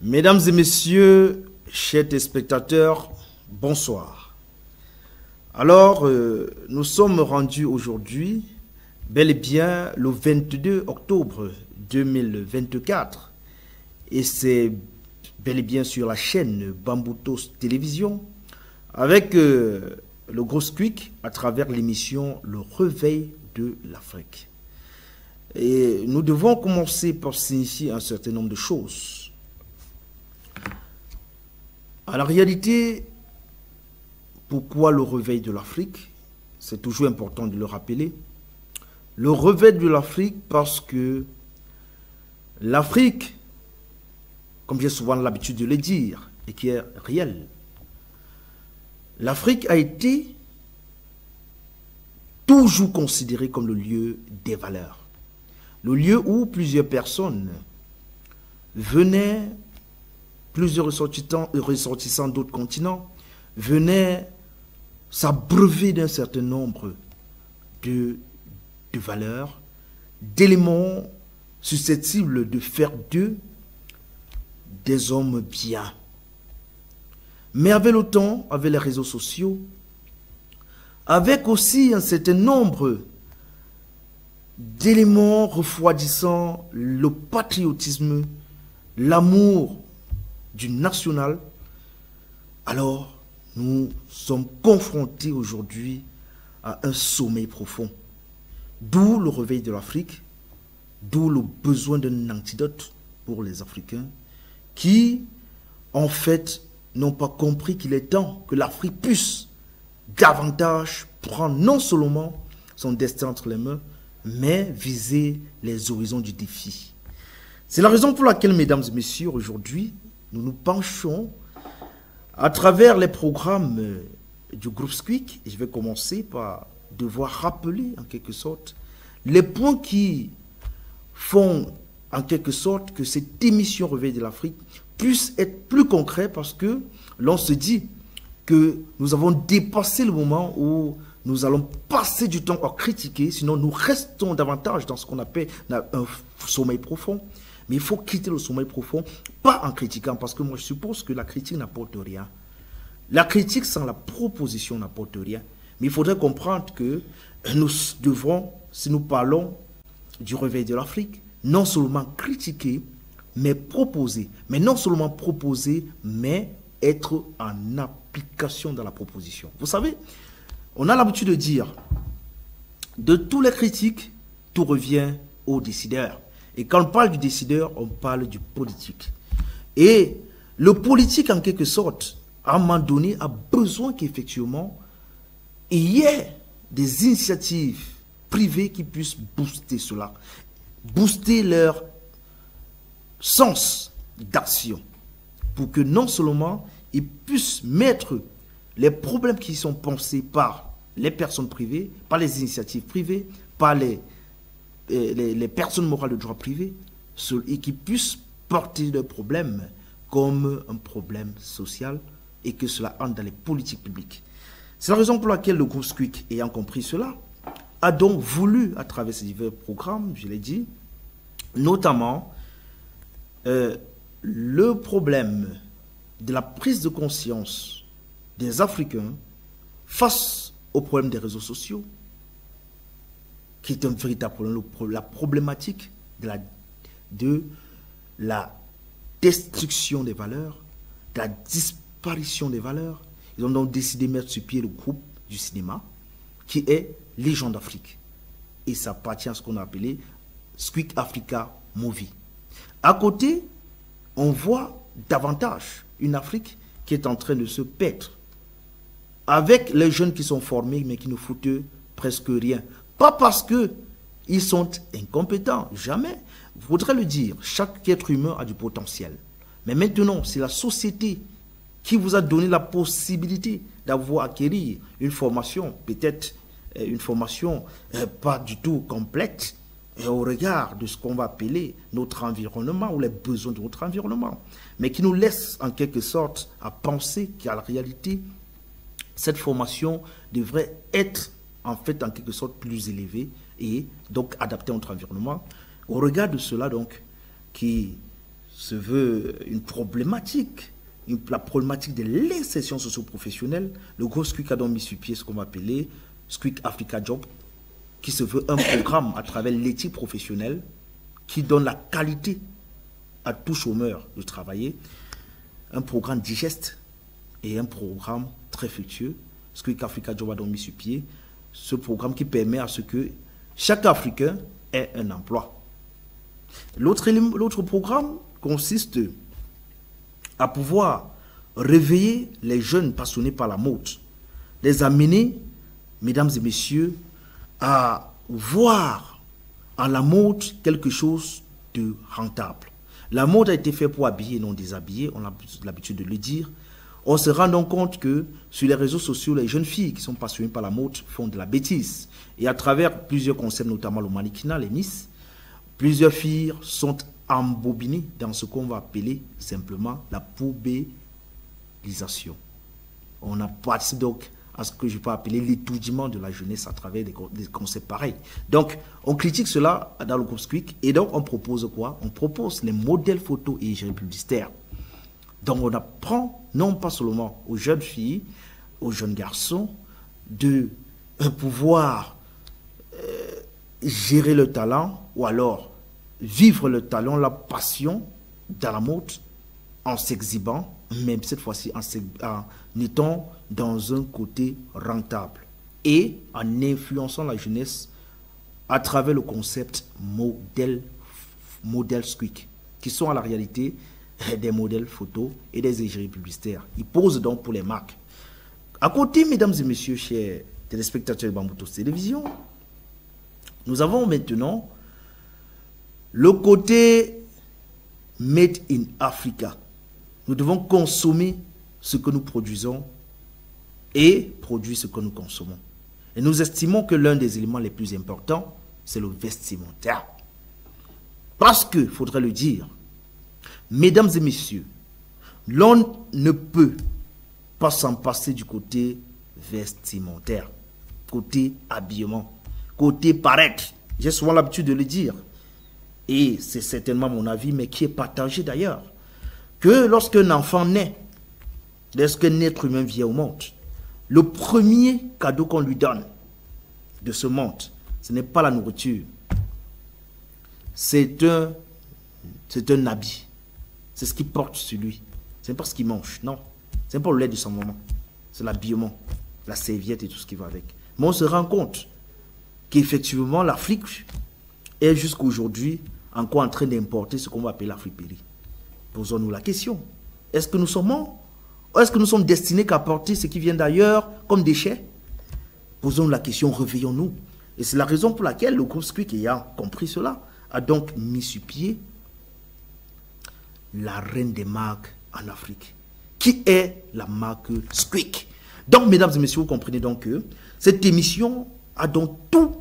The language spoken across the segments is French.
Mesdames et messieurs, chers téléspectateurs, bonsoir. Alors, nous sommes rendus aujourd'hui, bel et bien le 22 octobre 2024, et c'est bel et bien sur la chaîne Bamboutos Télévision, avec le gros Squeak à travers l'émission Le Réveil de l'Afrique. Et nous devons commencer par signifier un certain nombre de choses. À la réalité, pourquoi le réveil de l'Afrique? C'est toujours important de le rappeler. Le réveil de l'Afrique parce que l'Afrique, comme j'ai souvent l'habitude de le dire, et qui est réel, l'Afrique a été toujours considérée comme le lieu des valeurs. Le lieu où plusieurs personnes venaient, plusieurs ressortissants d'autres continents, venaient s'abreuver d'un certain nombre de valeurs, d'éléments susceptibles de faire d'eux des hommes bien. Mais avec le temps, avec les réseaux sociaux, avec aussi un certain nombre d'éléments refroidissant le patriotisme, l'amour du national, alors nous sommes confrontés aujourd'hui à un sommeil profond. D'où le réveil de l'Afrique, d'où le besoin d'un antidote pour les Africains qui, en fait, n'ont pas compris qu'il est temps que l'Afrique puisse davantage prendre non seulement son destin entre les mains, mais viser les horizons du défi. C'est la raison pour laquelle, mesdames et messieurs, aujourd'hui, nous nous penchons à travers les programmes du groupe Squeak, et je vais commencer par devoir rappeler en quelque sorte les points qui font en quelque sorte que cette émission Réveil de l'Afrique puisse être plus concrète, parce que l'on se dit que nous avons dépassé le moment où nous allons passer du temps à critiquer, sinon nous restons davantage dans ce qu'on appelle un sommeil profond. Mais il faut quitter le sommeil profond, pas en critiquant, parce que moi je suppose que la critique n'apporte rien. La critique sans la proposition n'apporte rien. Mais il faudrait comprendre que nous devrons, si nous parlons du réveil de l'Afrique, non seulement critiquer, mais proposer. Mais non seulement proposer, mais être en application dans la proposition. Vous savez, on a l'habitude de dire, de tous les critiques, tout revient aux décideurs. Et quand on parle du décideur, on parle du politique. Et le politique, en quelque sorte, à un moment donné, a besoin qu'effectivement, il y ait des initiatives privées qui puissent booster cela, booster leur sens d'action, pour que non seulement ils puissent mettre les problèmes qui sont pensés par les personnes privées, par les initiatives privées, par les personnes morales de droit privé, et qui puissent porter le problème comme un problème social, et que cela entre dans les politiques publiques. C'est la raison pour laquelle le groupe Squeak, ayant compris cela, a donc voulu, à travers ces divers programmes, je l'ai dit, notamment le problème de la prise de conscience des Africains face au problème des réseaux sociaux, qui est un véritable problème, la problématique de la destruction des valeurs, de la disparition des valeurs. Ils ont donc décidé de mettre sur pied le groupe du cinéma, qui est Légion d'Afrique. Et ça appartient à ce qu'on a appelé Squeak Africa Movie. À côté, on voit davantage une Afrique qui est en train de se perdre, avec les jeunes qui sont formés, mais qui ne foutent presque rien. Pas parce qu'ils sont incompétents, jamais. Il faudrait le dire, chaque être humain a du potentiel. Mais maintenant, c'est la société qui vous a donné la possibilité d'avoir acquérir une formation, peut-être une formation pas du tout complète, au regard de ce qu'on va appeler notre environnement ou les besoins de notre environnement, mais qui nous laisse en quelque sorte à penser qu'à la réalité, cette formation devrait être en fait en quelque sorte plus élevée et donc adaptée à notre environnement. Au regard de cela donc, qui se veut une problématique, la problématique de l'insertion socio-professionnelle, le groupe SQUIC a donc mis sur pied ce qu'on va appeler SQUIC Africa Job, qui se veut un programme à travers l'éthique professionnelle qui donne la qualité à tout chômeur de travailler, un programme digeste et un programme très fructueux. SQUIC Africa Job a donc mis sur pied ce programme qui permet à ce que chaque Africain ait un emploi. L'autre programme consiste à pouvoir réveiller les jeunes passionnés par la mode, les amener, mesdames et messieurs, à voir en la mode quelque chose de rentable. La mode a été faite pour habiller et non déshabiller, on a l'habitude de le dire. On se rend donc compte que sur les réseaux sociaux, les jeunes filles qui sont passionnées par la mode font de la bêtise. Et à travers plusieurs concepts, notamment le mannequinat, les Miss, plusieurs filles sont embobinées dans ce qu'on va appeler simplement la poubellisation. On a passé donc à ce que je peux appeler l'étourdiment de la jeunesse à travers des concepts pareils. Donc, on critique cela dans le groupe SQUIC et donc on propose quoi? On propose les modèles photos et égérie publicitaire. Donc, on apprend non pas seulement aux jeunes filles, aux jeunes garçons, de pouvoir gérer le talent ou alors vivre le talent, la passion dans la mode en s'exhibant, même cette fois-ci en étant dans un côté rentable et en influençant la jeunesse à travers le concept modèle SQUIC, qui sont à la réalité des modèles photos et des égéries publicitaires. Ils posent donc pour les marques. À côté, mesdames et messieurs, chers téléspectateurs de Bamboutos Télévision, nous avons maintenant le côté Made in Africa. Nous devons consommer ce que nous produisons et produire ce que nous consommons. Et nous estimons que l'un des éléments les plus importants, c'est le vestimentaire. Parce que, il faudrait le dire, mesdames et messieurs, l'on ne peut pas s'en passer du côté vestimentaire, côté habillement, côté paraître. J'ai souvent l'habitude de le dire. Et c'est certainement mon avis, mais qui est partagé d'ailleurs, que lorsqu'un enfant naît, lorsqu'un être humain vient au monde, le premier cadeau qu'on lui donne de ce monde, ce n'est pas la nourriture, c'est un habit. C'est ce qu'il porte sur lui. Ce n'est pas ce qu'il mange, non. Ce n'est pas le lait de son maman. C'est l'habillement, la serviette et tout ce qui va avec. Mais on se rend compte qu'effectivement, l'Afrique est jusqu'à aujourd'hui encore en train d'importer ce qu'on va appeler l'Afrique-Péri. Posons-nous la question. Est-ce que nous sommes morts? Ou est-ce que nous sommes destinés qu'à porter ce qui vient d'ailleurs comme déchets? Posons-nous la question, réveillons-nous. Et c'est la raison pour laquelle le groupe SQUIC, ayant compris cela, a donc mis sur pied la reine des marques en Afrique, qui est la marque SQUIC. Donc, mesdames et messieurs, vous comprenez donc que cette émission a donc tout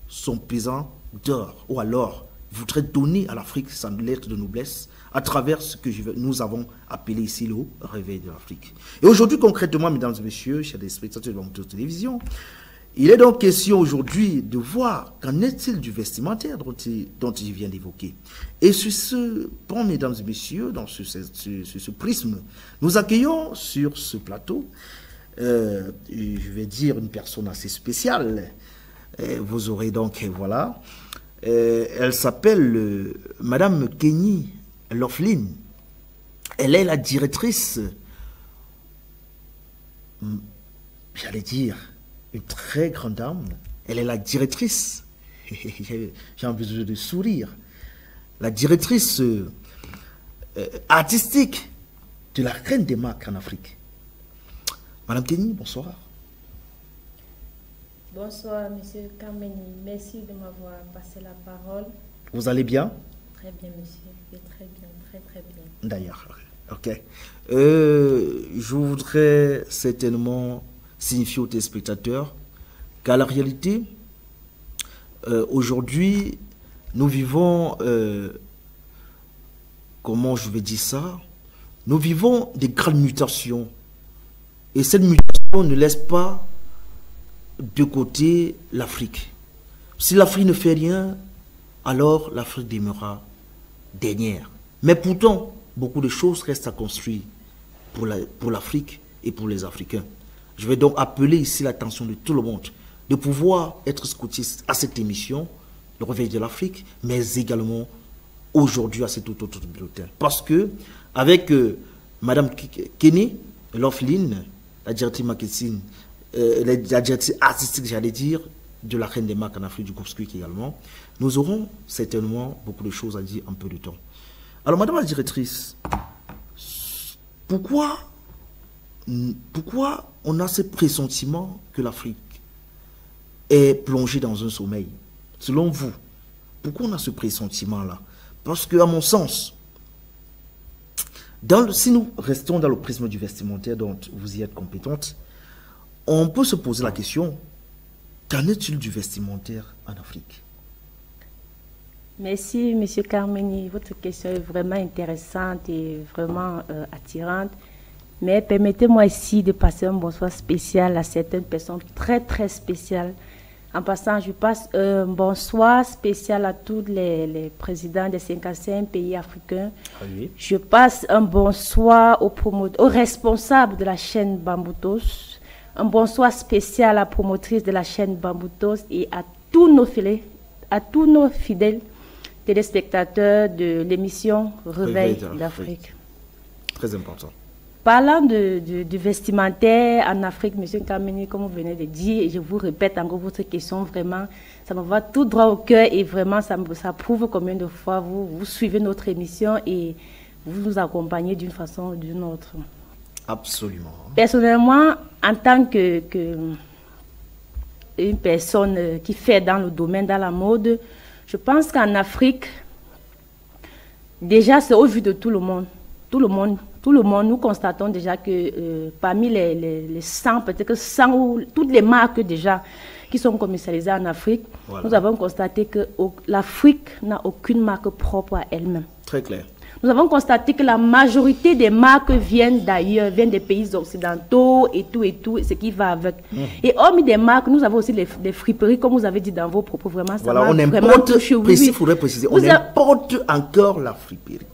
son pesant d'or, ou alors voudrait donner à l'Afrique sa lettre de noblesse à travers ce que nous avons appelé ici le réveil de l'Afrique. Et aujourd'hui, concrètement, mesdames et messieurs, chers spectateurs de Bamboutos Télévision, il est donc question aujourd'hui de voir qu'en est-il du vestimentaire dont il vient d'évoquer. Et sur ce point, mesdames et messieurs, sur ce prisme, nous accueillons sur ce plateau, je vais dire une personne assez spéciale. Vous aurez donc, voilà, elle s'appelle Madame Kenny Loughlin. Elle est la directrice, j'allais dire, une très grande dame. Elle est la directrice, j'ai envie de sourire, la directrice artistique de la reine des marques en Afrique. Madame Kenny, bonsoir. Bonsoir, monsieur Kameni. Merci de m'avoir passé la parole. Vous allez bien? Très bien, monsieur. Et très bien, très très bien. D'ailleurs, ok. Je voudrais certainement signifier aux téléspectateurs qu'à la réalité, aujourd'hui, nous vivons, comment je vais dire ça? Nous vivons des grandes mutations. Et cette mutation ne laisse pas de côté l'Afrique. Si l'Afrique ne fait rien, alors l'Afrique demeurera dernière. Mais pourtant, beaucoup de choses restent à construire pour l'Afrique et pour les Africains. Je vais donc appeler ici l'attention de tout le monde de pouvoir être scotiste à cette émission, le réveil de l'Afrique, mais également aujourd'hui à cet autre bulletin. Parce que, avec Madame Kenny Loughlin, la directrice marketing, la directrice artistique, j'allais dire, de la Reine des marques en Afrique, du groupe Squeak également, nous aurons certainement beaucoup de choses à dire en peu de temps. Alors, Madame la directrice, pourquoi on a ce pressentiment que l'Afrique est plongée dans un sommeil? Selon vous, pourquoi on a ce pressentiment-là? Parce que, à mon sens, si nous restons dans le prisme du vestimentaire dont vous y êtes compétente, on peut se poser la question, qu'en est-il du vestimentaire en Afrique? Merci, M. Carmeni. Votre question est vraiment intéressante et vraiment attirante. Mais permettez-moi ici de passer un bonsoir spécial à certaines personnes très, très spéciales. En passant, je passe un bonsoir spécial à tous les présidents des 55 pays africains. Ah oui. Je passe un bonsoir aux responsables de la chaîne Bamboutos. Un bonsoir spécial à la promotrice de la chaîne Bamboutos et à tous nos fidèles téléspectateurs de l'émission Réveil d'Afrique. Très important. Parlant du vestimentaire en Afrique, M. Kameni, comme vous venez de dire, et je vous répète encore votre question, vraiment, ça me va tout droit au cœur et vraiment, ça prouve combien de fois vous suivez notre émission et vous nous accompagnez d'une façon ou d'une autre. Absolument. Personnellement, en tant que une personne qui fait dans le domaine, dans la mode, je pense qu'en Afrique, déjà, c'est au vu de tout le monde. Tout le monde, nous constatons déjà que parmi les 100, peut-être que 100 ou toutes les marques déjà qui sont commercialisées en Afrique, voilà. Nous avons constaté que l'Afrique n'a aucune marque propre à elle-même. Très clair. Nous avons constaté que la majorité des marques viennent d'ailleurs, viennent des pays occidentaux et tout, ce qui va avec. Et hormis des marques, nous avons aussi des friperies, comme vous avez dit dans vos propos, vraiment. Voilà, on importe, il faudrait préciser, on importe encore la friperie.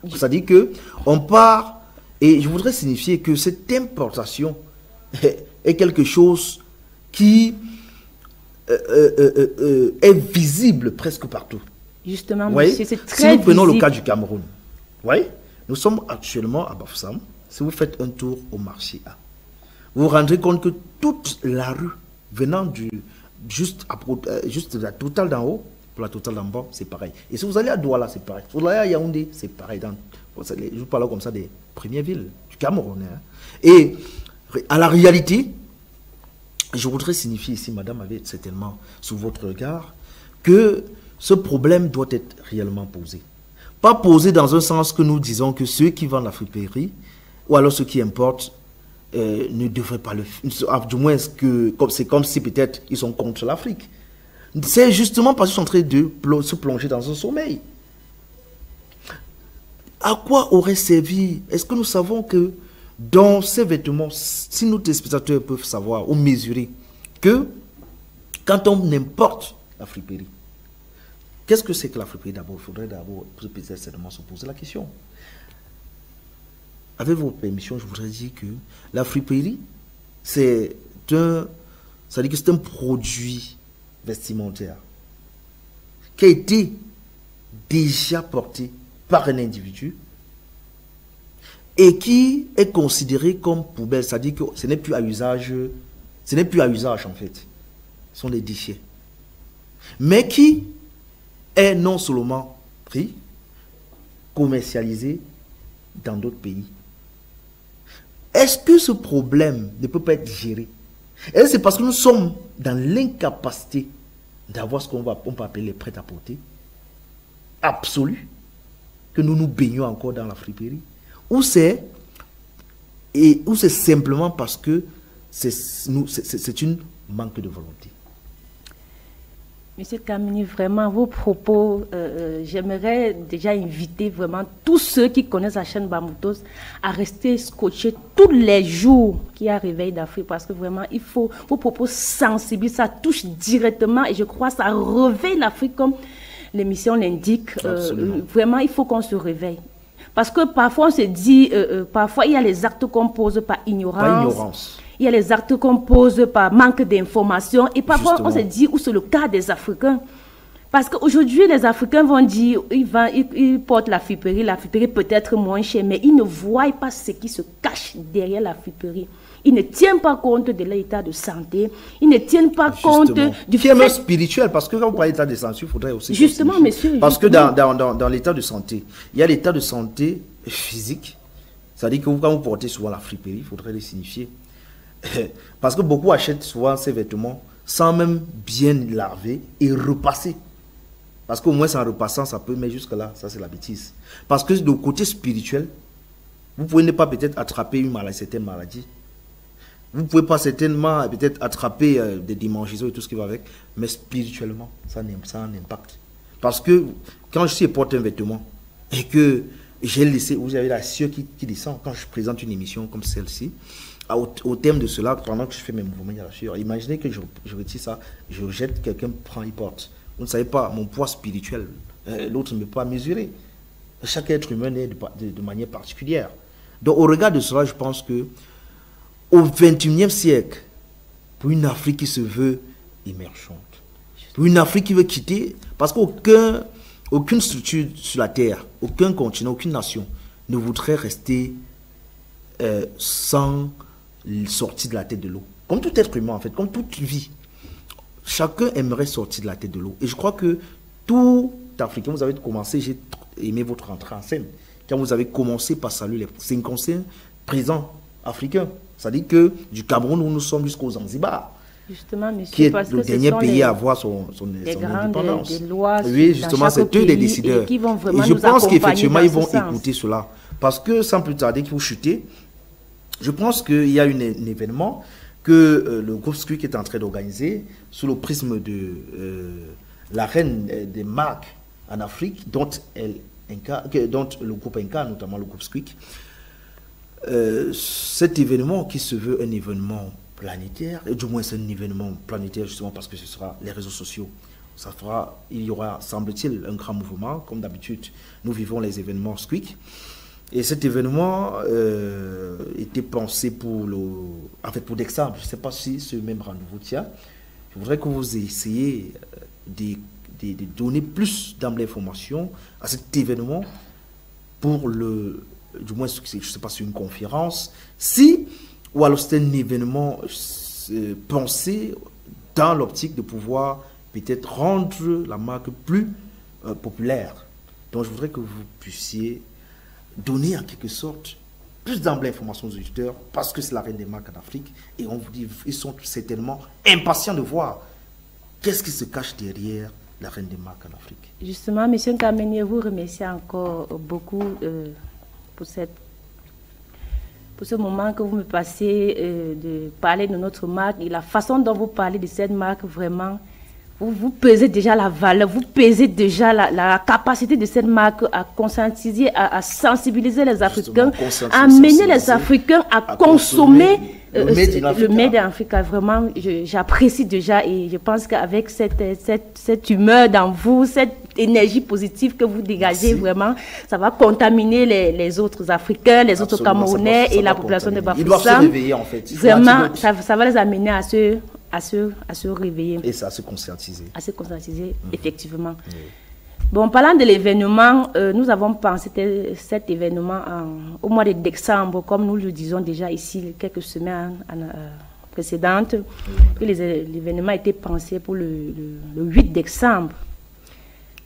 C'est-à-dire qu'on part, et je voudrais signifier que cette importation est quelque chose qui est visible presque partout. Justement, ouais. Monsieur, c'est très Si nous prenons visible. le cas du Cameroun, ouais, nous sommes actuellement à Bafoussam. Si vous faites un tour au marché A, vous vous rendrez compte que toute la rue venant juste de la totale d'en haut, pour la totale d'en bas, c'est pareil. Et si vous allez à Douala, c'est pareil. Si vous allez à Yaoundé, c'est pareil. Je vous parle comme ça des premières villes du Cameroun. Hein. Et à la réalité, je voudrais signifier ici, madame avait certainement sous votre regard, que ce problème doit être réellement posé. Pas posé dans un sens que nous disons que ceux qui vendent la friperie, ou alors ceux qui importent, ne devraient pas le faire. Du moins, c'est comme si peut-être ils sont contre l'Afrique. C'est justement parce qu'ils sont en train de se plonger dans un sommeil. À quoi aurait servi? Est-ce que nous savons que dans ces vêtements, si nos téléspectateurs peuvent savoir ou mesurer que quand on importe la friperie, qu'est-ce que c'est que la friperie d'abord? Il faudrait d'abord certainement se poser la question. Avec votre permission, je voudrais dire que la friperie, c'est un produit vestimentaire qui a été déjà porté par un individu et qui est considéré comme poubelle, c'est-à-dire que ce n'est plus à usage, en fait. Ce sont des déchets. Mais qui est non seulement pris, commercialisé dans d'autres pays. Est-ce que ce problème ne peut pas être géré? Et c'est parce que nous sommes dans l'incapacité d'avoir ce qu'on peut appeler les prêt-à-porter absolus que nous nous baignons encore dans la friperie, ou c'est simplement parce que c'est une manque de volonté. Monsieur Kameni, vraiment, vos propos, j'aimerais déjà inviter vraiment tous ceux qui connaissent la chaîne Bamboutos à rester scotchés tous les jours qu'il y a Réveil d'Afrique, parce que vraiment, il faut vos propos sensibles, ça touche directement et je crois que ça réveille l'Afrique comme l'émission l'indique. Vraiment, il faut qu'on se réveille. Parce que parfois, on se dit, parfois, il y a les actes qu'on pose par ignorance. Par ignorance. Il y a les actes qu'on pose par manque d'information. Et parfois, Justement. on se dit où c'est le cas des Africains. Parce qu'aujourd'hui, les Africains vont dire, ils portent la friperie peut être moins chère, mais ils ne voient pas ce qui se cache derrière la friperie. Ils ne tiennent pas compte de l'état de santé, ils ne tiennent pas compte du fait... même spirituel, parce que quand vous parlez d'état de santé, il faudrait aussi... Justement, monsieur. Parce que dans l'état de santé, il y a l'état de santé physique, c'est-à-dire que quand vous portez souvent la friperie, il faudrait le signifier. Parce que beaucoup achètent souvent ces vêtements sans même bien laver et repasser. Parce qu'au moins, en repassant, ça peut, mais jusque-là, ça c'est la bêtise. Parce que le côté spirituel, vous pouvez ne pas peut-être attraper une maladie, certaines maladies. Vous ne pouvez pas certainement peut-être attraper des démangeaisons et tout ce qui va avec, mais spirituellement, ça a un impact. Parce que quand je porte un vêtement et que j'ai laissé, vous avez la sueur qui descend, quand je présente une émission comme celle-ci, au thème de cela, pendant que je fais mes mouvements, il y a la sueur. Imaginez que je retire ça, je jette, quelqu'un prend, il porte. Vous ne savez pas, mon poids spirituel, l'autre ne peut pas mesurer. Chaque être humain est de manière particulière. Donc, au regard de cela, je pense que au XXIe siècle, pour une Afrique qui se veut émergente, pour une Afrique qui veut quitter, parce qu'aucune structure sur la terre, aucun continent, aucune nation ne voudrait rester sans sortir de la tête de l'eau. Comme tout être humain, en fait, comme toute vie. Chacun aimerait sortir de la tête de l'eau. Et je crois que tout Africain, vous avez commencé, j'ai aimé votre entrée en scène, quand vous avez commencé par saluer les 5 anciens présents africains. C'est-à-dire que du Cameroun où nous sommes jusqu'au Zanzibar, justement, monsieur, qui est le dernier pays à avoir son indépendance. Des lois oui, justement, c'est eux les décideurs. Et je pense qu'effectivement, ils vont écouter cela. Parce que sans plus tarder qu'il faut chuter, je pense qu'il y a un événement que le groupe Squeak est en train d'organiser sous le prisme de la reine des marques en Afrique, dont le groupe incarne, notamment le groupe Squeak. Cet événement qui se veut un événement planétaire, et du moins c'est un événement planétaire justement parce que ce sera les réseaux sociaux. Il y aura, semble-t-il, un grand mouvement. Comme d'habitude, nous vivons les événements Squeak. Et cet événement était pensé pour Dexam. Je ne sais pas si ce même rendez-vous tient. Je voudrais que vous essayiez de donner plus d'informations à cet événement pour du moins, je ne sais pas si c'est une conférence, ou alors c'est un événement pensé dans l'optique de pouvoir peut-être rendre la marque plus populaire. Donc je voudrais que vous puissiez donner en quelque sorte plus d'informations aux auditeurs parce que c'est la reine des marques en Afrique et on vous dit, ils sont certainement impatients de voir qu'est-ce qui se cache derrière la reine des marques en Afrique. Justement, M. Nkameni, vous remercie encore beaucoup pour ce moment que vous me passez de parler de notre marque et la façon dont vous parlez de cette marque, vraiment, vous pesez déjà la valeur, vous pesez déjà la capacité de cette marque à conscientiser, à sensibiliser les Africains, à amener les Africains à consommer le Made in Africa. Vraiment, j'apprécie déjà et je pense qu'avec cette humeur dans vous, cette énergie positive que vous dégagez, vraiment, ça va contaminer les autres Africains, les autres Camerounais et la population de Bafoussam. Ils doivent se réveiller en fait. Vraiment, ça va les amener à se réveiller. Et ça, à se conscientiser. À se conscientiser, effectivement. Oui. Bon, parlant de l'événement, nous avons pensé cet événement au mois de décembre, comme nous le disons déjà ici, quelques semaines précédentes. L'événement a été pensé pour le 8 décembre.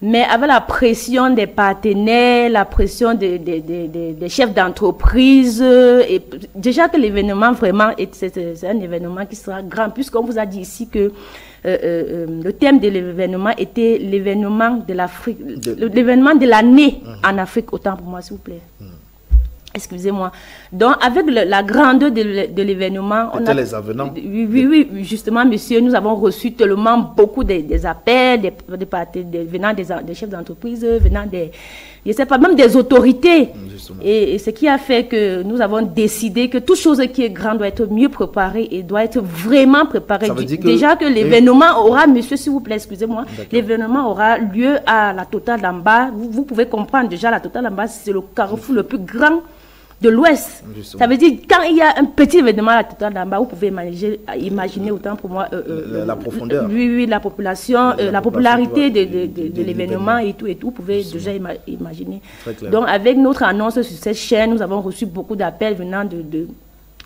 Mais avec la pression des partenaires, la pression des chefs d'entreprise, et déjà que l'événement vraiment, c'est un événement qui sera grand, puisqu'on vous a dit ici que le thème de l'événement était l'événement de l'Afrique, l'événement de l'année en Afrique, autant pour moi s'il vous plaît. Excusez-moi. Donc, avec la grandeur de l'événement... C'était les avenants. Oui, justement, monsieur, nous avons reçu tellement beaucoup des appels venant des chefs d'entreprise, venant je ne sais pas, même des autorités. Justement. Et ce qui a fait que nous avons décidé que toute chose qui est grande doit être mieux préparée et doit être vraiment préparée. Ça veut dire que... Déjà que l'événement aura, monsieur, s'il vous plaît, excusez-moi, l'événement aura lieu à la Total d'Amba. Vous pouvez comprendre déjà, la Total d'Amba, c'est le carrefour le plus grand de l'Ouest. Ça veut dire, quand il y a un petit événement à la Total d'Amba, vous pouvez imaginer autant pour moi la profondeur. Oui, la population, la popularité de l'événement et tout, vous pouvez déjà imaginer. Donc, avec notre annonce sur cette chaîne, nous avons reçu beaucoup d'appels venant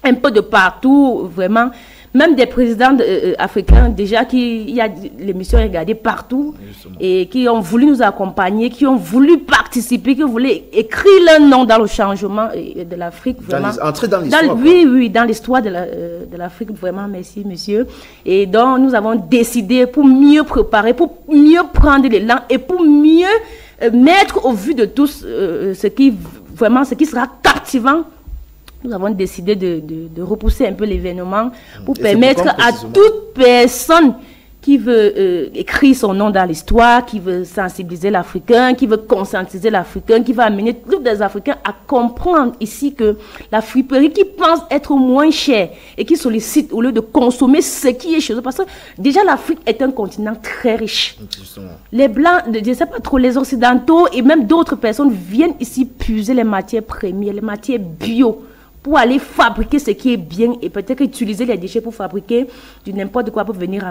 un peu de partout, vraiment. Même des présidents africains, déjà, il y a l'émission regardée partout, justement, et qui ont voulu nous accompagner, qui ont voulu participer, qui ont voulu écrire leur nom dans le changement de l'Afrique. Entrer dans l'histoire. Oui, dans l'histoire de l'Afrique, vraiment, merci, monsieur. Et donc, nous avons décidé pour mieux préparer, pour mieux prendre l'élan et pour mieux mettre au vu de tous ce qui sera captivant. Nous avons décidé de repousser un peu l'événement pour permettre à toute personne qui veut écrire son nom dans l'histoire, qui veut sensibiliser l'Africain, qui veut conscientiser l'Africain, qui va amener tous les Africains à comprendre ici que la friperie qui pense être moins chère et qui sollicite au lieu de consommer ce qui est chez eux. Parce que déjà l'Afrique est un continent très riche. Justement. Les Blancs, je ne sais pas trop, les Occidentaux et même d'autres personnes viennent ici puiser les matières premières, les matières bio, pour aller fabriquer ce qui est bien et peut-être utiliser les déchets pour fabriquer du n'importe quoi pour venir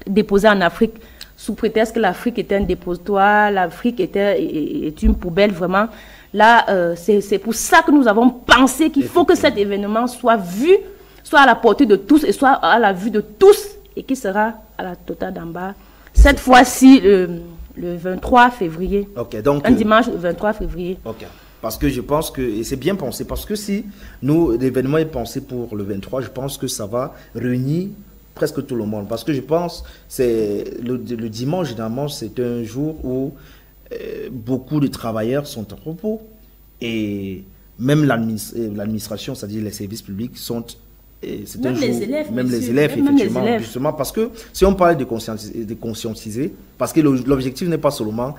déposer en Afrique sous prétexte que l'Afrique était un dépotoir, l'Afrique est une poubelle vraiment. Là, c'est pour ça que nous avons pensé qu'il faut que cet événement soit vu, soit à la portée de tous et soit à la vue de tous et qui sera à la Total d'Amba. Cette fois-ci, le 23 février. Ok, donc, un dimanche le 23 février. Ok. Parce que je pense que, et c'est bien pensé, parce que si l'événement est pensé pour le 23, je pense que ça va réunir presque tout le monde. Parce que je pense, c'est le dimanche, généralement, c'est un jour où beaucoup de travailleurs sont en repos. Et même l'administration, c'est-à-dire les services publics, sont... Même les élèves, même les élèves, effectivement, justement, parce que si on parle de conscientiser, parce que l'objectif n'est pas seulement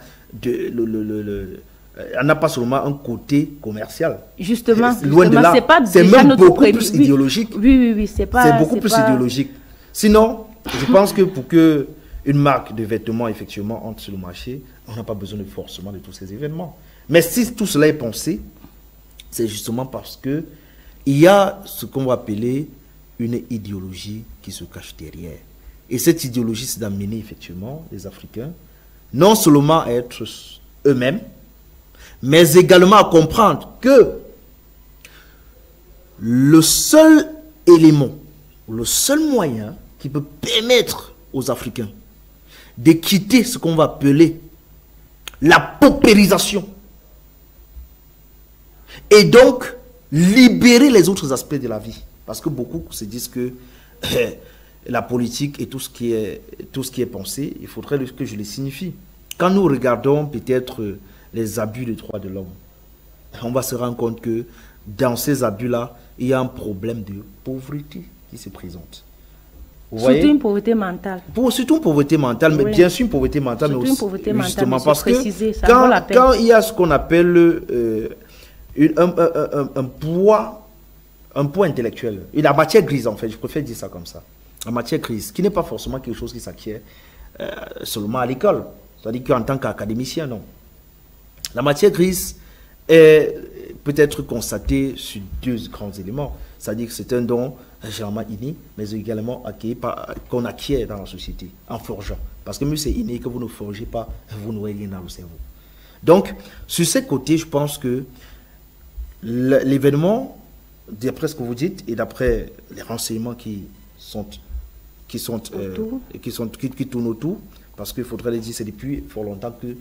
on n'a pas seulement un côté commercial. Justement, loin de là, c'est même beaucoup plus idéologique. Oui, c'est beaucoup plus idéologique. Sinon, je pense que pour que une marque de vêtements, effectivement, entre sur le marché, on n'a pas besoin forcément de tous ces événements. Mais si tout cela est pensé, c'est justement parce que il y a ce qu'on va appeler une idéologie qui se cache derrière. Et cette idéologie, c'est d'amener effectivement les Africains, non seulement à être eux-mêmes, mais également à comprendre que le seul élément, le seul moyen qui peut permettre aux Africains de quitter ce qu'on va appeler la paupérisation et donc libérer les autres aspects de la vie. Parce que beaucoup se disent que la politique et tout ce qui est pensé, il faudrait que je les signifie. Quand nous regardons peut-être les abus des droits de l'homme, on va se rendre compte que dans ces abus-là, il y a un problème de pauvreté qui se présente. Surtout une pauvreté mentale. Surtout une pauvreté mentale, mais bien sûr une pauvreté mentale, surtout mais aussi, une pauvreté mentale, justement, parce que quand il y a ce qu'on appelle un poids intellectuel, la matière grise en fait, je préfère dire ça comme ça, la matière grise, qui n'est pas forcément quelque chose qui s'acquiert seulement à l'école, c'est-à-dire qu'en tant qu'académicien, non. La matière grise peut être constatée sur deux grands éléments. C'est-à-dire que c'est un don généralement inné, mais également qu'on acquiert dans la société, en forgeant. Parce que même c'est inné, que vous ne forgez pas, vous n'aurez rien dans le cerveau. Donc, sur ce côté, je pense que l'événement, d'après ce que vous dites, et d'après les renseignements qui tournent autour, parce qu'il faudrait le dire, c'est depuis fort longtemps que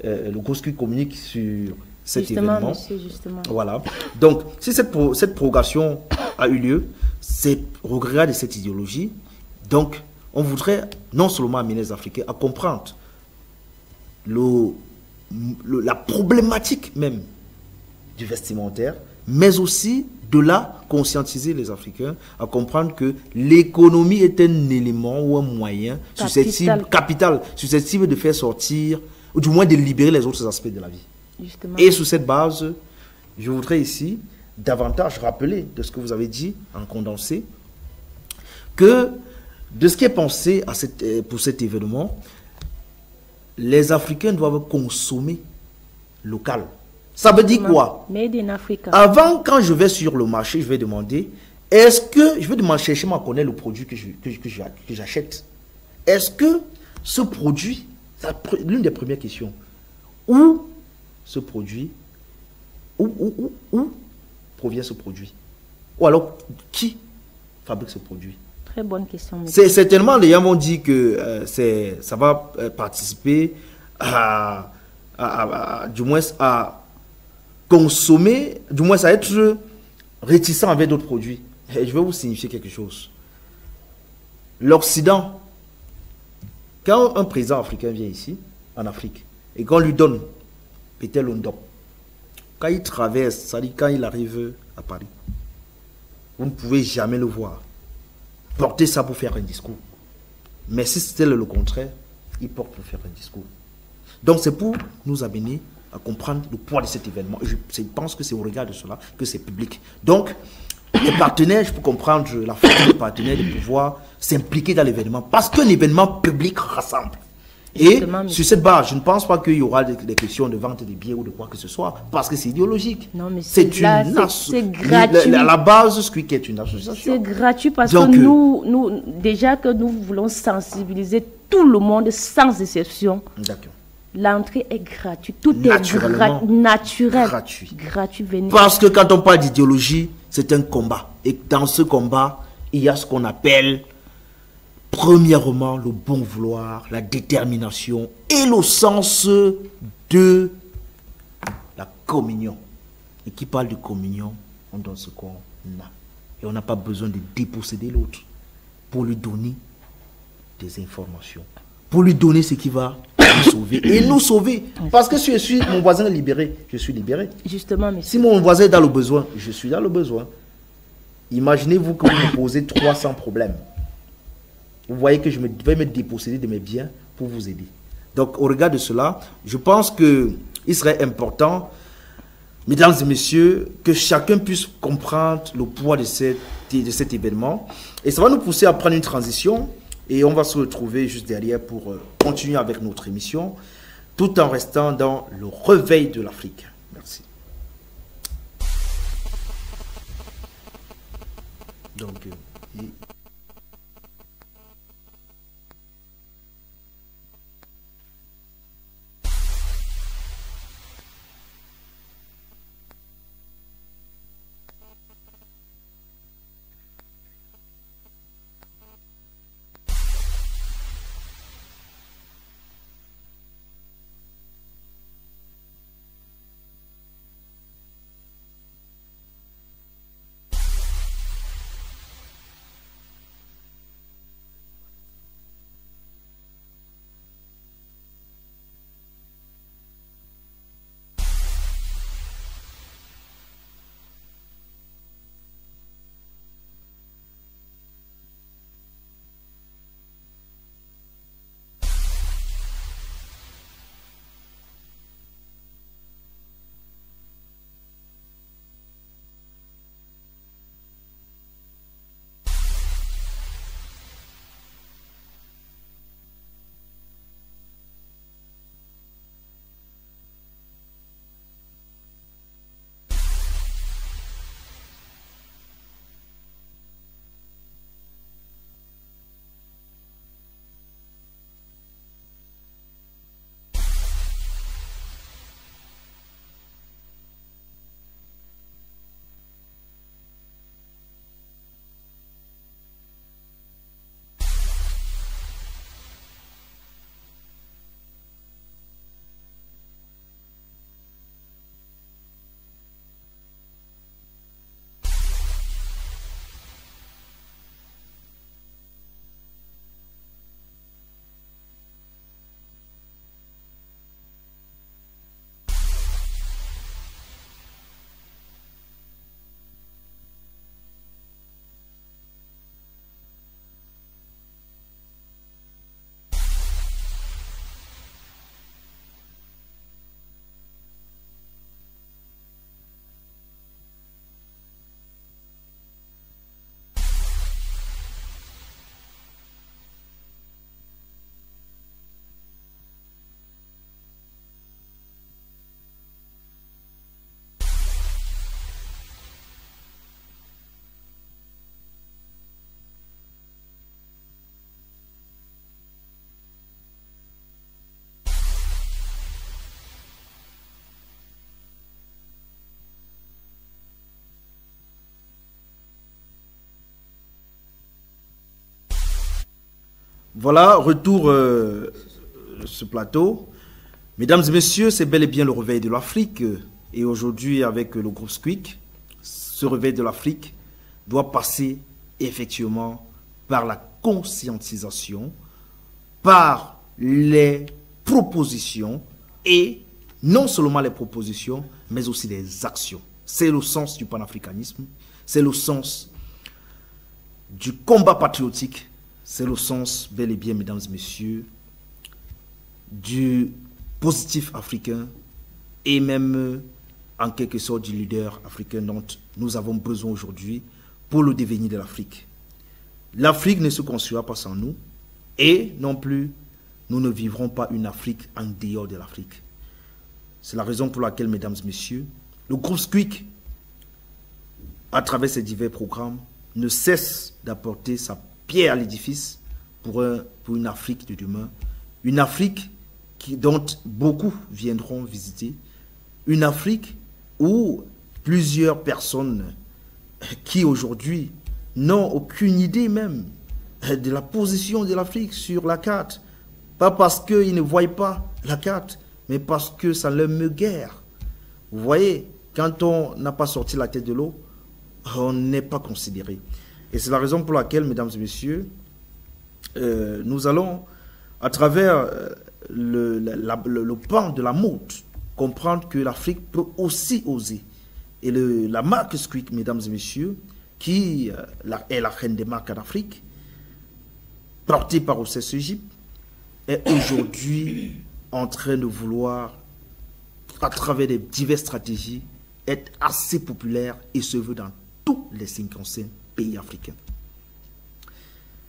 le GOSCU communique sur cet événement. Monsieur, justement. Voilà. Donc, si cette progression a eu lieu, c'est au regard de cette idéologie. Donc, on voudrait non seulement amener les Africains à comprendre la problématique même du vestimentaire, mais aussi de là conscientiser les Africains à comprendre que l'économie est un élément ou un moyen capital susceptible de faire sortir, ou du moins de libérer les autres aspects de la vie. Justement. Et sur cette base, je voudrais ici davantage rappeler de ce que vous avez dit en condensé, que de ce qui est pensé pour cet événement, les Africains doivent consommer local. Ça veut dire quoi? Made in Africa. Avant, quand je vais sur le marché, je vais demander, est-ce que, je vais demander, chercher à connaître le produit que j'achète. Est-ce que ce produit, l'une des premières questions, où ce produit, où provient ce produit? Ou alors, qui fabrique ce produit? Très bonne question. Monsieur. Certainement, les gens vont dire que ça va participer du moins à consommer, du moins à être réticent avec d'autres produits. Et je vais vous signifier quelque chose. L'Occident, quand un président africain vient ici, en Afrique, et qu'on lui donne Pétel London, quand il traverse, c'est-à-dire quand il arrive à Paris, vous ne pouvez jamais le voir porter ça pour faire un discours. Mais si c'était le contraire, il porte pour faire un discours. Donc c'est pour nous amener à comprendre le poids de cet événement. Et je pense que c'est au regard de cela que c'est public. Donc, les partenaires, je peux comprendre la force des partenaires de pouvoir s'impliquer dans l'événement. Parce qu'un événement public rassemble. Et sur cette base, je ne pense pas qu'il y aura des questions de vente des billets ou de quoi que ce soit, parce que c'est idéologique. Non, mais c'est gratuit. À la base, ce qui est une association. C'est gratuit parce que nous, déjà que nous voulons sensibiliser tout le monde sans exception. D'accord. L'entrée est gratuite. Tout est naturel. Gratuit. Parce que quand on parle d'idéologie, c'est un combat. Et dans ce combat, il y a ce qu'on appelle premièrement, le bon vouloir, la détermination et le sens de la communion. Et qui parle de communion, on donne ce qu'on a. Et on n'a pas besoin de déposséder l'autre pour lui donner des informations, pour lui donner ce qui va nous sauver et nous sauver. Parce que si je suis, mon voisin est libéré, je suis libéré. Justement, monsieur. Si mon voisin est dans le besoin, je suis dans le besoin. Imaginez-vous que vous me posez 300 problèmes. Vous voyez que je vais me déposséder de mes biens pour vous aider. Donc, au regard de cela, je pense qu'il serait important, mesdames et messieurs, que chacun puisse comprendre le poids de cet événement. Et ça va nous pousser à prendre une transition. Et on va se retrouver juste derrière pour continuer avec notre émission, tout en restant dans le réveil de l'Afrique. Merci. Donc, Voilà, retour ce plateau. Mesdames et messieurs, c'est bel et bien le réveil de l'Afrique. Et aujourd'hui, avec le groupe Squeak, ce réveil de l'Afrique doit passer effectivement par la conscientisation, par les propositions et non seulement les propositions, mais aussi les actions. C'est le sens du panafricanisme, c'est le sens du combat patriotique, c'est le sens, bel et bien, mesdames et messieurs, du positif africain et même en quelque sorte du leader africain dont nous avons besoin aujourd'hui pour le devenir de l'Afrique. L'Afrique ne se construira pas sans nous et non plus nous ne vivrons pas une Afrique en dehors de l'Afrique. C'est la raison pour laquelle, mesdames et messieurs, le groupe Squeak, à travers ses divers programmes, ne cesse d'apporter sa pierre à l'édifice pour une Afrique de demain. Une Afrique dont beaucoup viendront visiter. Une Afrique où plusieurs personnes qui aujourd'hui n'ont aucune idée même de la position de l'Afrique sur la carte. Pas parce qu'ils ne voient pas la carte, mais parce que ça leur me guère. Vous voyez, quand on n'a pas sorti la tête de l'eau, on n'est pas considéré. Et c'est la raison pour laquelle, mesdames et messieurs, nous allons, à travers le pan de la mode, comprendre que l'Afrique peut aussi oser. Et la marque Squeak, mesdames et messieurs, qui est la reine des marques en Afrique, portée par OCS Egypte, est aujourd'hui en train de vouloir, à travers des diverses stratégies, être assez populaire et se veut dans tous les 55 pays africains.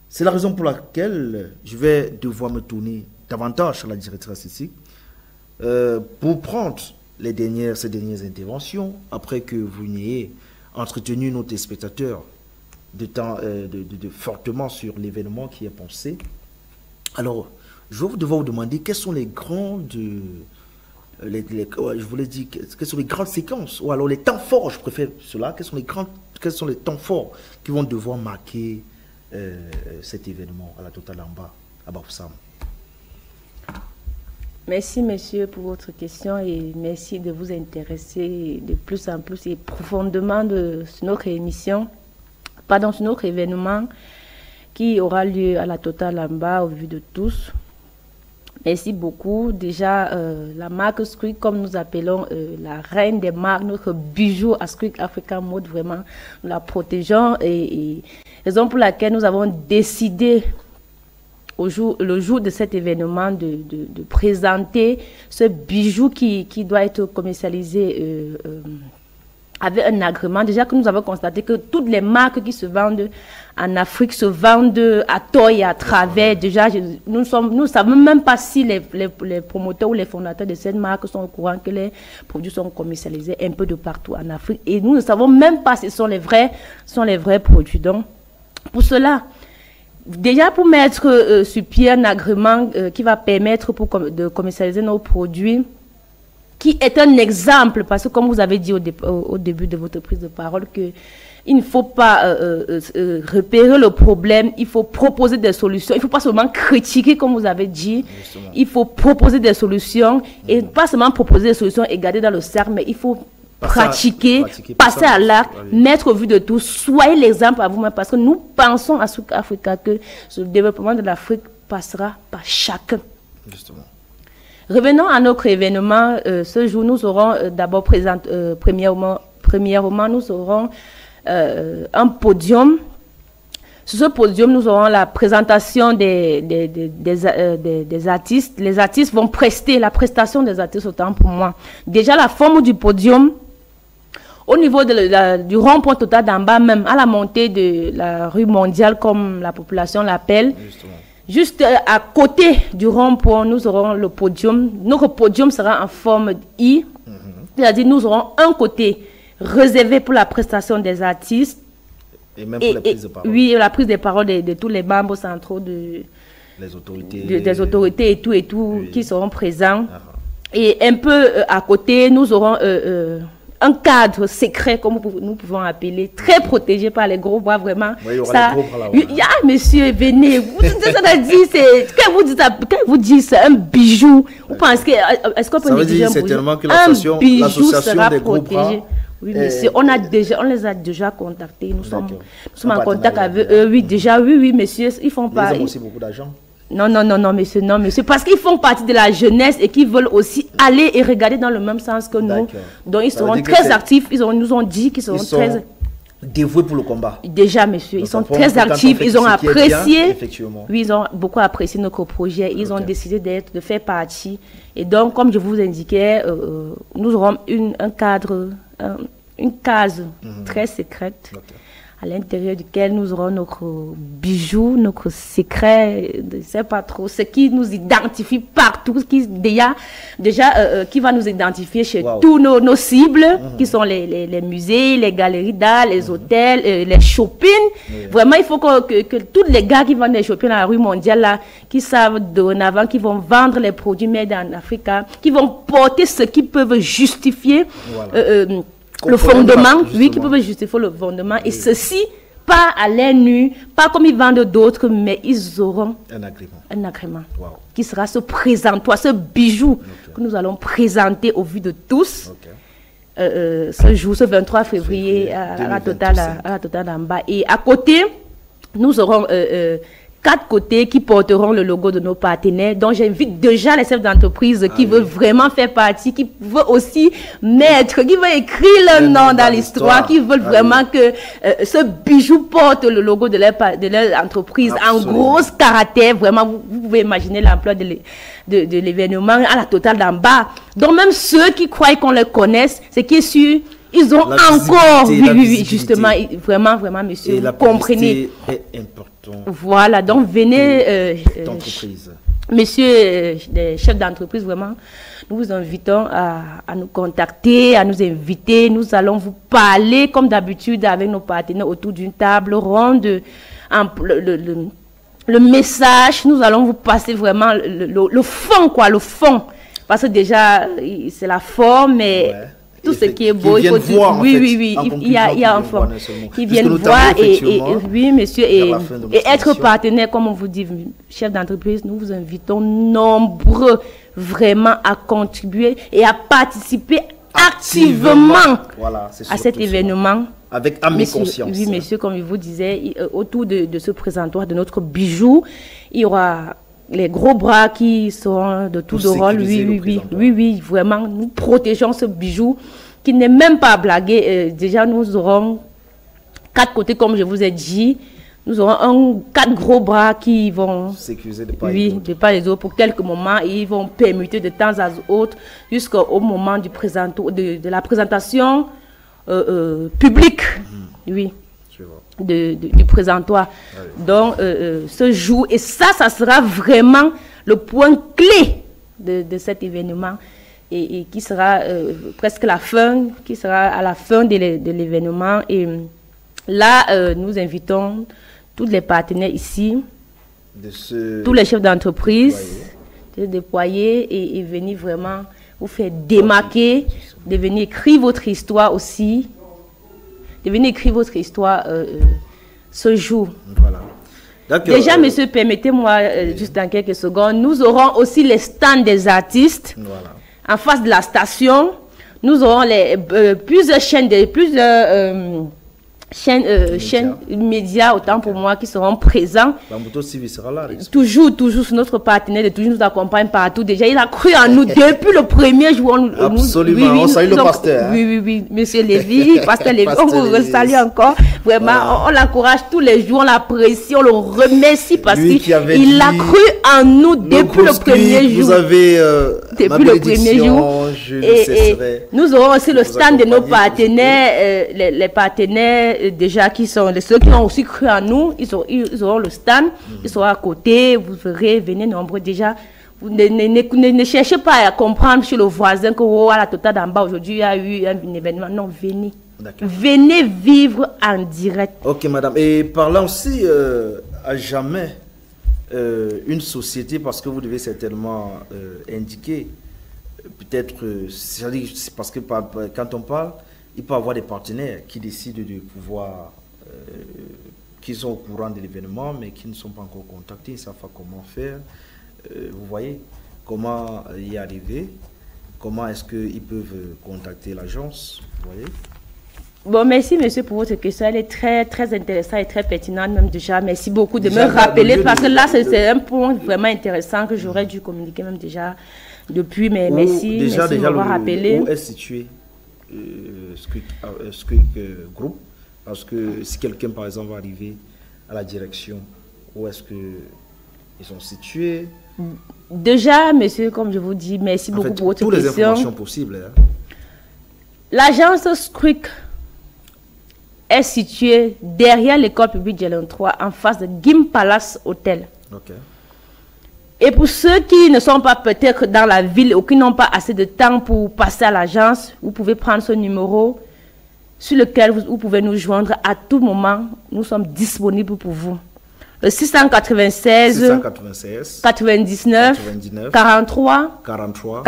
C'est la raison pour laquelle je vais devoir me tourner davantage à la directrice ici pour prendre ces dernières interventions après que vous n'ayez entretenu nos téléspectateurs fortement sur l'événement qui est pensé. Alors, je vais devoir vous demander quelles sont les grandes, je voulais dire, quelles sont les grandes séquences, ou alors les temps forts, je préfère cela, quels sont les temps forts qui vont devoir marquer cet événement à la Total Amba, à Bafoussam. Merci, monsieur, pour votre question et merci de vous intéresser de plus en plus et profondément sur notre émission, sur notre événement qui aura lieu à la Total Amba au vu de tous. Merci beaucoup. Déjà, la marque Squeak, comme nous appelons la reine des marques, notre bijou à Squeak Africa Mode, vraiment, nous la protégeons et raison pour laquelle nous avons décidé le jour de cet événement de présenter ce bijou qui doit être commercialisé avec un agrément. Déjà que nous avons constaté que toutes les marques qui se vendent en Afrique se vendent à tort et à travers. Déjà, nous ne savons même pas si les promoteurs ou les fondateurs de cette marque sont au courant que les produits sont commercialisés un peu de partout en Afrique. Et nous ne savons même pas si ce sont les vrais produits. Donc, pour cela, déjà pour mettre sur pied un agrément qui va permettre de commercialiser nos produits, qui est un exemple, parce que comme vous avez dit au début de votre prise de parole, il ne faut pas repérer le problème, il faut proposer des solutions. Il ne faut pas seulement critiquer, comme vous avez dit. Justement. Il faut proposer des solutions et pas seulement proposer des solutions et garder dans le cercle, mais il faut pratiquer, passer à l'acte, mettre au vu de tous. Soyez l'exemple à vous-même parce que nous pensons à Squeak Africa que ce développement de l'Afrique passera par chacun. Justement. Revenons à notre événement. Ce jour, nous aurons d'abord premièrement, nous aurons un podium. Sur ce podium, nous aurons la présentation des artistes. Les artistes vont prester, la prestation des artistes autant pour moi. Déjà, la forme du podium, au niveau du rond-point Total d'Amba, même à la montée de la rue mondiale, comme la population l'appelle. Juste à côté du rond-point, nous aurons le podium. Notre podium sera en forme I. C'est-à-dire, nous aurons un côté réservé pour la prestation des artistes. Et même pour la prise de parole. Oui, la prise de parole de tous les membres centraux des autorités et tout, oui, qui seront présents. Et un peu à côté, nous aurons un cadre secret, comme nous pouvons appeler, très protégé par les gros bras, vraiment. Oui, il y aura Ça, les gros bras là, monsieur, venez. Quand vous dites c'est un bijou, vous pensez que, est-ce qu'on peut négliger dire certainement que un bijou l'association des gros bras, protégé? Oui, monsieur, on les a déjà contactés. Nous sommes en contact avec eux. Oui, déjà, oui, monsieur, ils font pas. Ils ont aussi beaucoup d'argent. Non, monsieur, parce qu'ils font partie de la jeunesse et qu'ils veulent aussi aller et regarder dans le même sens que nous. Donc, ils seront très actifs. Ils nous ont dit qu'ils seront très dévoués pour le combat. Déjà, monsieur, ils sont très actifs. Ils ont apprécié. Oui, ils ont beaucoup apprécié notre projet. Ils ont décidé de faire partie. Et donc, comme je vous indiquais, nous aurons un cadre, une case très secrète. À l'intérieur duquel nous aurons notre bijou, notre secret, je ne sais pas trop, ce qui nous identifie partout, qui qui va nous identifier chez tous nos cibles, qui sont les musées, les galeries d'art, les hôtels, les shopping. Vraiment, il faut que tous les gars qui vendent des shopping à la rue mondiale, là, qui savent dorénavant, qui vont vendre les produits made en Afrique, qui vont porter ce qui peuvent justifier le fondement, oui, qui peuvent justifier le fondement, et ceci, pas à l'air nu, pas comme ils vendent d'autres, mais ils auront un agrément qui sera ce présentoir, ce bijou que nous allons présenter au vu de tous ce jour, ce 23 février à la Total d'Amba. Et à côté, nous aurons 4 côtés qui porteront le logo de nos partenaires. Donc, j'invite déjà les chefs d'entreprise qui veulent vraiment faire partie, qui veulent aussi mettre, qui veulent écrire leur nom dans l'histoire, qui veulent vraiment que ce bijou porte le logo de leur entreprise en gros caractère. Vraiment, vous pouvez imaginer l'ampleur de l'événement à la Total d'Amba. Donc, même ceux qui croient qu'on les connaisse, c'est qui est sûr, ils ont encore, oui, justement, vraiment, monsieur, vous comprenez. Est important. Voilà, donc venez, messieurs les chefs d'entreprise, vraiment, nous vous invitons à nous contacter, à nous inviter. Nous allons vous parler, comme d'habitude, avec nos partenaires autour d'une table ronde, le message. Nous allons vous passer vraiment le fond, quoi, le fond. Parce que déjà, c'est la forme, mais... Tout ce qui est beau, il faut voir, oui, il y a un fond qui viennent voir oui, monsieur, et être partenaire, comme on vous dit, chef d'entreprise, nous vous invitons nombreux vraiment à contribuer et à participer activement à cet événement. Avec âme et conscience. Oui, monsieur, comme je vous disais, autour de ce présentoir, de notre bijou, il y aura les gros bras qui seront de tout de rôle. Oui, vraiment, nous protégeons ce bijou qui n'est même pas à blaguer. Déjà, nous aurons 4 côtés, comme je vous ai dit. Nous aurons 4 gros bras qui vont sécuriser de part et d'autre pour quelques moments, et ils vont permuter de temps à autre jusqu'au moment de la présentation publique. Oui. Du présentoir. Donc, ce jour, et ça sera vraiment le point clé de cet événement, et qui sera presque la fin, qui sera à la fin de l'événement. Et là, nous invitons tous les partenaires ici, tous les chefs d'entreprise, de déployer et venir vraiment vous faire démarquer, de venir écrire votre histoire aussi. De venir écrire votre histoire ce jour. Déjà, monsieur, permettez-moi juste dans quelques secondes. Nous aurons aussi les stands des artistes en face de la station. Nous aurons plusieurs chaînes, chaînes médias, autant pour moi, qui seront présents. Sera là, toujours notre partenaire, toujours nous accompagne partout. Déjà, il a cru en nous depuis le premier jour. Absolument, on salue le pasteur. Oui, monsieur Lévy, pasteur Lévy, on vous salue encore. Vraiment, on l'encourage tous les jours, on l'apprécie, on le remercie parce qu'il a cru en nous depuis le premier jour. Vous avez depuis le premier jour. Et nous aurons aussi le stand de nos partenaires, les partenaires déjà qui sont ceux qui ont aussi cru en nous. Ils auront le stand, ils seront à côté. Vous verrez, venez nombreux déjà. Vous ne cherchez pas à comprendre chez le voisin que à la Total d'Amba aujourd'hui il y a eu un événement. Non, venez. Venez vivre en direct. Ok, madame. Et parlant aussi à jamais une société, parce que vous devez certainement indiquer, peut-être, parce que quand on parle, il peut avoir des partenaires qui décident de pouvoir, qui sont au courant de l'événement, mais qui ne sont pas encore contactés, ils ne savent pas comment faire. Vous voyez, comment y arriver, comment est-ce qu'ils peuvent contacter l'agence, vous voyez. Bon, merci monsieur pour votre question, elle est très très intéressante et très pertinente même déjà. Merci beaucoup de Déjà, me rappeler parce que là c'est un point vraiment intéressant que j'aurais dû communiquer même déjà depuis, mais merci, déjà, merci de m'avoir rappelé. Où est situé Squeak Group? Parce que si quelqu'un par exemple va arriver à la direction, où est-ce qu'ils sont situés? Déjà, monsieur, comme je vous dis, merci beaucoup pour votre toutes les question. informations possibles. Hein. L'agence Squeak est située derrière l'école publique Djelon 3, en face de Gim Palace Hotel. Ok. Et pour ceux qui ne sont pas peut-être dans la ville ou qui n'ont pas assez de temps pour passer à l'agence, vous pouvez prendre ce numéro sur lequel vous pouvez nous joindre à tout moment. Nous sommes disponibles pour vous. Le 696 99 43 43.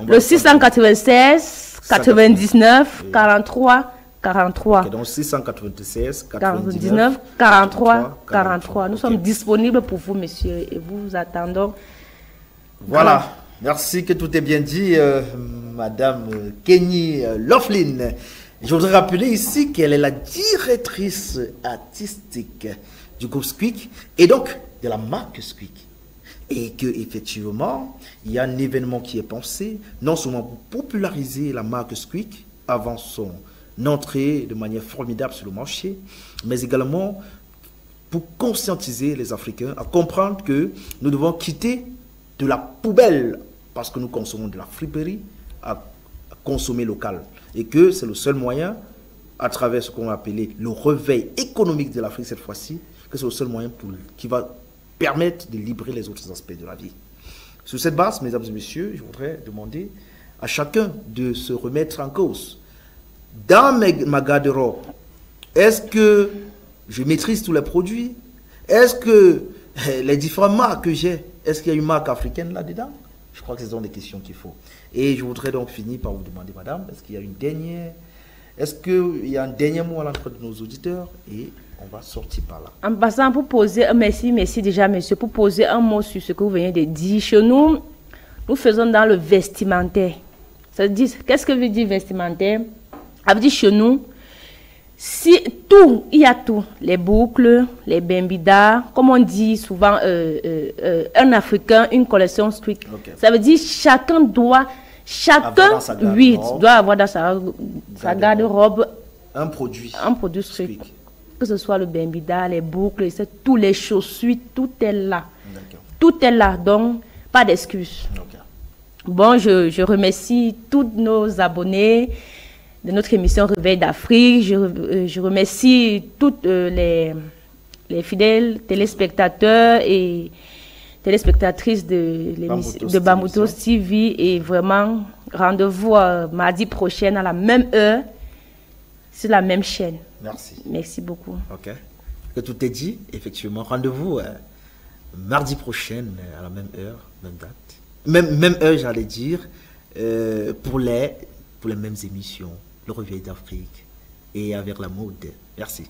Le 696 99 43 43. Okay, donc 696 99 43 43. Nous sommes disponibles pour vous, monsieur, et vous attendons. Voilà. Merci que tout est bien dit, Madame Kenny Laughlin. Je voudrais rappeler ici qu'elle est la directrice artistique du groupe Squeak et donc de la marque Squeak. Et que effectivement, il y a un événement qui est pensé, non seulement pour populariser la marque Squeak avant son entrée de manière formidable sur le marché, mais également pour conscientiser les Africains à comprendre que nous devons quitter de la poubelle, parce que nous consommons de la friperie, à consommer local. Et que c'est le seul moyen, à travers ce qu'on va appeler le réveil économique de l'Afrique cette fois-ci, que c'est le seul moyen qui va permettre de libérer les autres aspects de la vie. Sur cette base, mesdames et messieurs, je voudrais demander à chacun de se remettre en cause. Dans ma garde-robe, est-ce que je maîtrise tous les produits? Est-ce que les différentes marques que j'ai, est-ce qu'il y a une marque africaine là-dedans? Je crois que ce sont des questions qu'il faut. Et je voudrais donc finir par vous demander, madame, est-ce qu'il y a un dernier mot à l'entrée de nos auditeurs? Et on va sortir par là. En passant, pour poser un merci déjà, monsieur, pour poser un mot sur ce que vous venez de dire. Chez nous, nous faisons dans le vestimentaire. Ça veut dire, qu'est-ce que veut dire vestimentaire? Ça veut dire chez nous, si tout, il y a tout, les boucles, les bembida, comme on dit souvent, un Africain, une collection Squeak. Okay. Ça veut dire chacun doit avoir dans sa garde-robe un produit Squeak. Que ce soit le bembida, les boucles, tous les chaussures, tout est là. Tout est là, donc pas d'excuses. Okay. Bon, je remercie tous nos abonnés de notre émission Réveil d'Afrique. Je remercie toutes les fidèles téléspectateurs et téléspectatrices de Bamboutos TV. Et vraiment, rendez-vous mardi prochain à la même heure sur la même chaîne. Merci. Merci beaucoup. Ok. Que tout est dit, effectivement. Rendez-vous mardi prochain à la même heure, même date. Même heure, j'allais dire, pour les mêmes émissions. Le Réveil d'Afrique et avec la mode. Merci.